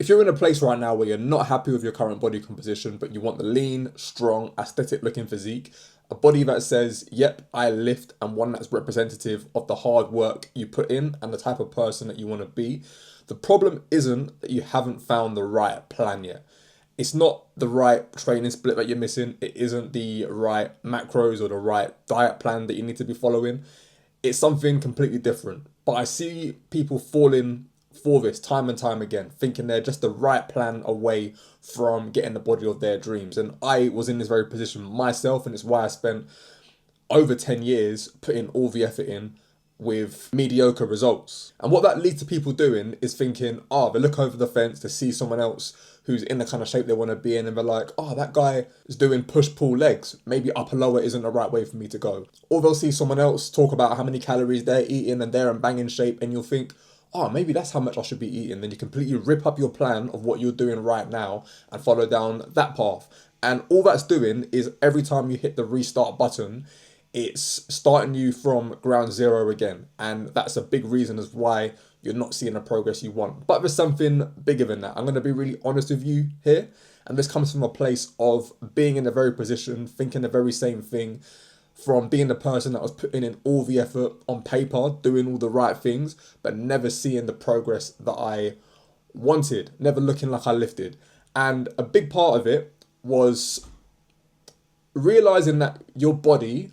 If you're in a place right now where you're not happy with your current body composition, but you want the lean, strong, aesthetic looking physique, a body that says, yep, I lift, and one that's representative of the hard work you put in and the type of person that you want to be, the problem isn't that you haven't found the right plan yet. It's not the right training split that you're missing. It isn't the right macros or the right diet plan that you need to be following. It's something completely different. But I see people falling for this time and time again, thinking they're just the right plan away from getting the body of their dreams. And I was in this very position myself, and it's why I spent over 10 years putting all the effort in with mediocre results. And what that leads to people doing is thinking, oh, they look over the fence to see someone else who's in the kind of shape they want to be in, and they're like, oh, that guy is doing push-pull legs. Maybe upper lower isn't the right way for me to go. Or they'll see someone else talk about how many calories they're eating and they're in banging shape, and you'll think, oh, maybe that's how much I should be eating. Then you completely rip up your plan of what you're doing right now and follow down that path. And all that's doing is every time you hit the restart button, it's starting you from ground zero again. And that's a big reason as why you're not seeing the progress you want. But there's something bigger than that. I'm going to be really honest with you here. And this comes from a place of being in the very position, thinking the very same thing, from being the person that was putting in all the effort on paper, doing all the right things, but never seeing the progress that I wanted, never looking like I lifted. And a big part of it was realizing that your body,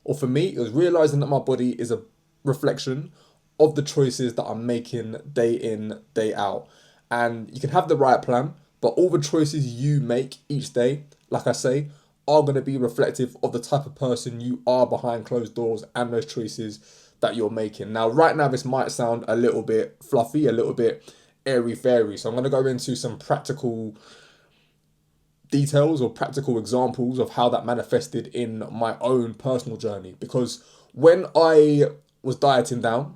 or for me, it was realizing that my body is a reflection of the choices that I'm making day in, day out. And you can have the right plan, but all the choices you make each day, like I say, are going to be reflective of the type of person you are behind closed doors and those choices that you're making. Now, right now, this might sound a little bit fluffy, a little bit airy-fairy. So I'm going to go into some practical details or practical examples of how that manifested in my own personal journey. Because when I was dieting down,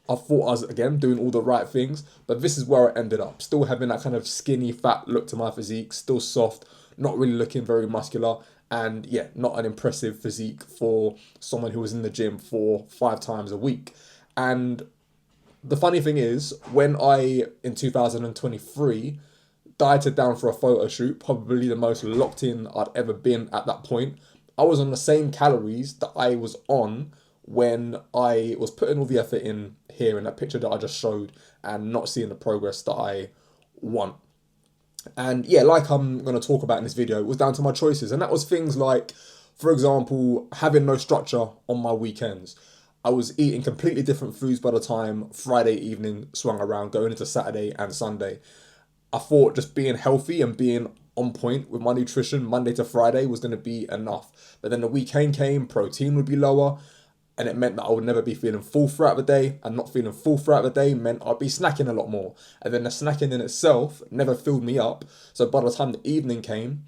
I thought I was, again, doing all the right things, but this is where I ended up. Still having that kind of skinny, fat look to my physique, still soft, not really looking very muscular, and yeah, not an impressive physique for someone who was in the gym 4-5 times a week. And the funny thing is, when I, in 2023, dieted down for a photo shoot, probably the most locked in I'd ever been at that point, I was on the same calories that I was on when I was putting all the effort in here in that picture that I just showed and not seeing the progress that I want. And yeah, like I'm going to talk about in this video, it was down to my choices. And that was things like, for example, having no structure on my weekends. I was eating completely different foods by the time Friday evening swung around, going into Saturday and Sunday. I thought just being healthy and being on point with my nutrition Monday to Friday was going to be enough. But then the weekend came, protein would be lower, and it meant that I would never be feeling full throughout the day, and not feeling full throughout the day meant I'd be snacking a lot more. And then the snacking in itself never filled me up. So by the time the evening came,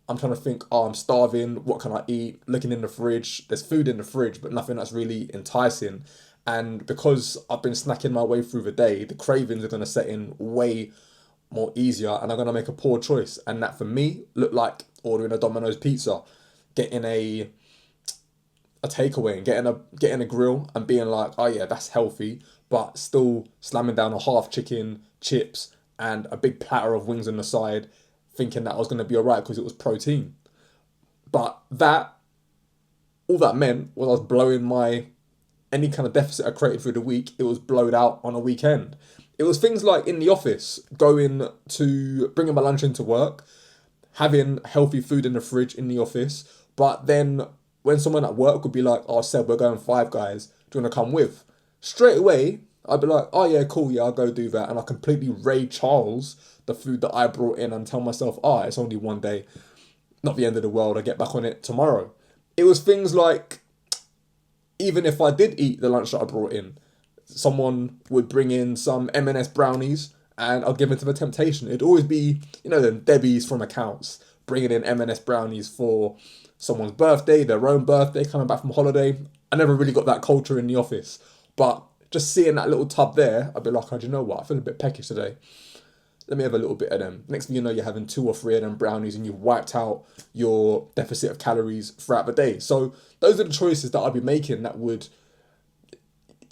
I'm trying to think, oh, I'm starving, what can I eat? Looking in the fridge, there's food in the fridge, but nothing that's really enticing. And because I've been snacking my way through the day, the cravings are going to set in way more easier, and I'm going to make a poor choice. And that for me looked like ordering a Domino's pizza, getting a takeaway and getting a grill and being like, oh yeah, that's healthy, but still slamming down a half chicken, chips, and a big platter of wings on the side, thinking that I was going to be alright because it was protein. But all that meant was I was blowing my any kind of deficit I created through the week, it was blowed out on a weekend. It was things like in the office, bringing my lunch into work, having healthy food in the fridge in the office, but then when someone at work would be like, oh, Seb, we're going Five Guys, do you want to come with? Straight away, I'd be like, oh yeah, cool, yeah, I'll go do that. And I completely Ray Charles the food that I brought in and tell myself, oh, it's only one day, not the end of the world, I get back on it tomorrow. It was things like, even if I did eat the lunch that I brought in, someone would bring in some M&S brownies and I'll give into the temptation. It'd always be, the Debbie's from accounts bringing in M&S brownies for someone's birthday, their own birthday, coming back from holiday. I never really got that culture in the office, but just seeing that little tub there, I'd be like, oh, do you know what? I feel a bit peckish today. Let me have a little bit of them. Next thing you know, you're having 2 or 3 of them brownies and you've wiped out your deficit of calories throughout the day. So those are the choices that I'd be making that would,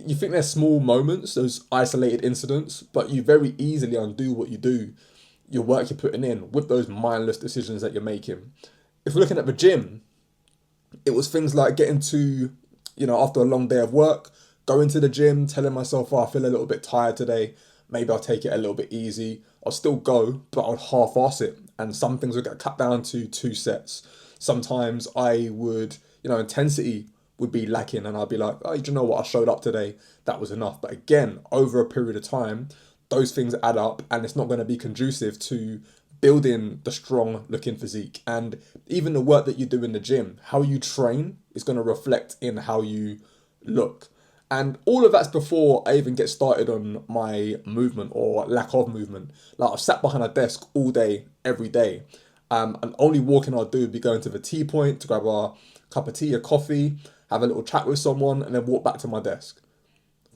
you think they're small moments, those isolated incidents, but you very easily undo what you do, your work you're putting in with those mindless decisions that you're making. If we're looking at the gym, it was things like getting to, after a long day of work, going to the gym, telling myself, oh, I feel a little bit tired today. Maybe I'll take it a little bit easy. I'll still go, but I'll half-ass it. And some things would get cut down to 2 sets. Sometimes I would, intensity would be lacking and I'd be like, oh, you know what? I showed up today. That was enough. But again, over a period of time, those things add up and it's not going to be conducive to building the strong looking physique. And even the work that you do in the gym, how you train is going to reflect in how you look. And all of that's before I even get started on my movement or lack of movement. Like I've sat behind a desk all day, every day. And only walking I'll do would be going to the tea point to grab a cup of tea, a coffee, have a little chat with someone, and then walk back to my desk.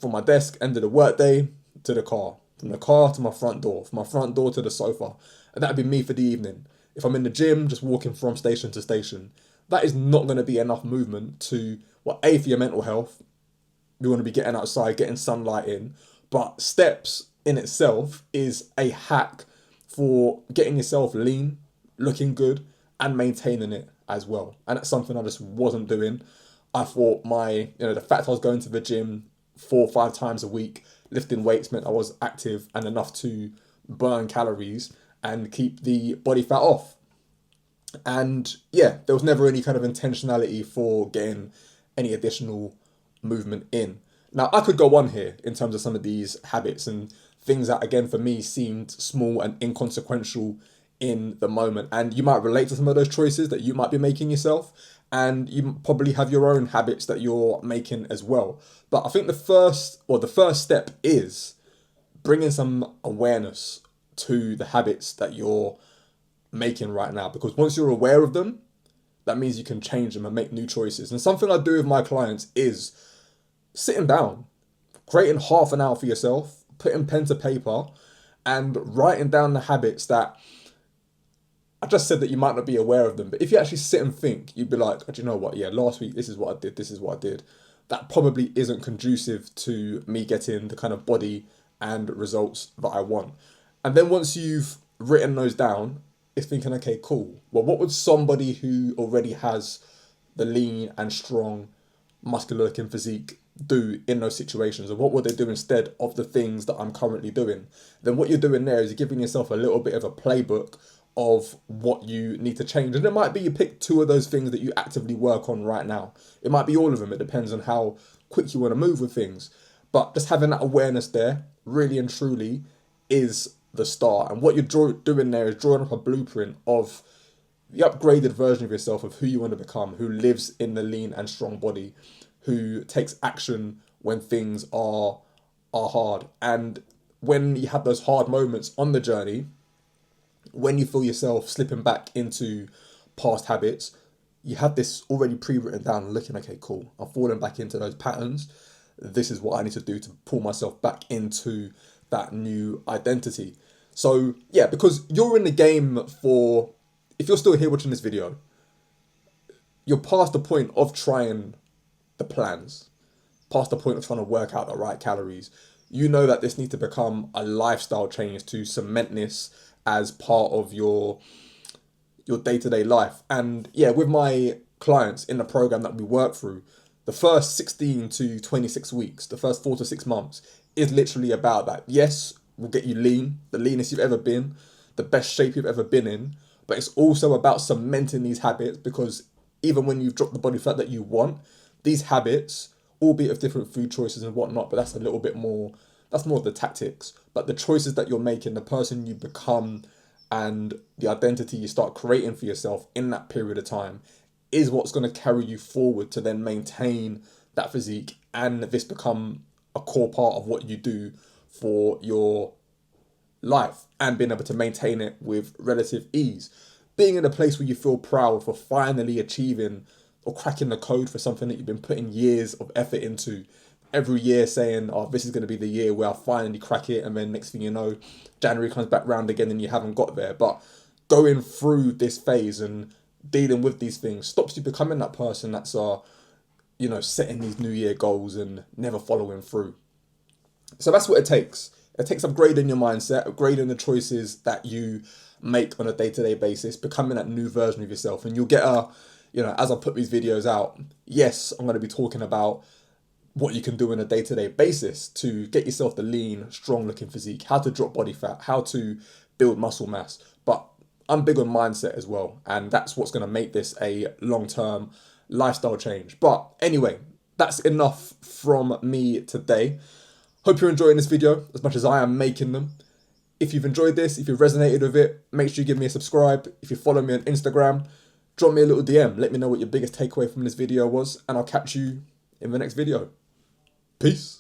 From my desk, end of the workday, to the car. From the car to my front door. From my front door to the sofa. And that'd be me for the evening. If I'm in the gym, just walking from station to station. That is not going to be enough movement to, well, A, for your mental health. You want to be getting outside, getting sunlight in. But steps in itself is a hack for getting yourself lean, looking good, and maintaining it as well. And that's something I just wasn't doing. I thought the fact I was going to the gym 4 or 5 times a week, lifting weights meant I was active and enough to burn calories and keep the body fat off. And yeah, there was never any kind of intentionality for getting any additional movement in. Now, I could go on here in terms of some of these habits and things that, again, for me seemed small and inconsequential in the moment. And you might relate to some of those choices that you might be making yourself. And you probably have your own habits that you're making as well. But I think the first step is bringing some awareness to the habits that you're making right now. Because once you're aware of them, that means you can change them and make new choices. And something I do with my clients is sitting down, creating half an hour for yourself, putting pen to paper and writing down the habits that I just said that you might not be aware of them. But if you actually sit and think, you'd be like, oh, do you know what? Yeah, last week, this is what I did. This is what I did. That probably isn't conducive to me getting the kind of body and results that I want. And then once you've written those down, it's thinking, okay, cool. Well, what would somebody who already has the lean and strong, muscular looking physique do in those situations? Or what would they do instead of the things that I'm currently doing? Then what you're doing there is you're giving yourself a little bit of a playbook of what you need to change. And it might be you pick 2 of those things that you actively work on right now. It might be all of them. It depends on how quick you want to move with things. But just having that awareness there, really and truly, is the start. And what you're doing there is drawing up a blueprint of the upgraded version of yourself, of who you want to become, who lives in the lean and strong body, who takes action when things are hard. And when you have those hard moments on the journey, when you feel yourself slipping back into past habits, you have this already pre-written down and looking, okay, cool, I'm falling back into those patterns. This is what I need to do to pull myself back into that new identity. So yeah, because you're in the game for, if you're still here watching this video, you're past the point of trying the plans, past the point of trying to work out the right calories. You know that this needs to become a lifestyle change to cement this as part of your day-to-day life. And yeah, with my clients in the program that we work through, the first 16 to 26 weeks, the first 4 to 6 months is literally about that. Yes, we'll get you lean, the leanest you've ever been, the best shape you've ever been in, but it's also about cementing these habits, because even when you've dropped the body fat that you want, these habits, albeit of different food choices and whatnot, but that's a little bit more, that's more of the tactics. But the choices that you're making, the person you become, and the identity you start creating for yourself in that period of time is what's going to carry you forward to then maintain that physique and this become a core part of what you do for your life and being able to maintain it with relative ease. Being in a place where you feel proud for finally achieving or cracking the code for something that you've been putting years of effort into. Every year saying, oh, this is going to be the year where I finally crack it. And then next thing you know, January comes back round again and you haven't got there. But going through this phase and dealing with these things stops you becoming that person that's setting these New Year goals and never following through. So that's what it takes. It takes upgrading your mindset, upgrading the choices that you make on a day-to-day basis, becoming that new version of yourself. And you'll get as I put these videos out, yes, I'm going to be talking about what you can do on a day-to-day basis to get yourself the lean, strong-looking physique, how to drop body fat, how to build muscle mass. But I'm big on mindset as well, and that's what's going to make this a long-term lifestyle change. But anyway, that's enough from me today. Hope you're enjoying this video as much as I am making them. If you've enjoyed this, if you've resonated with it, make sure you give me a subscribe. If you follow me on Instagram, drop me a little DM. Let me know what your biggest takeaway from this video was, and I'll catch you in the next video. Peace.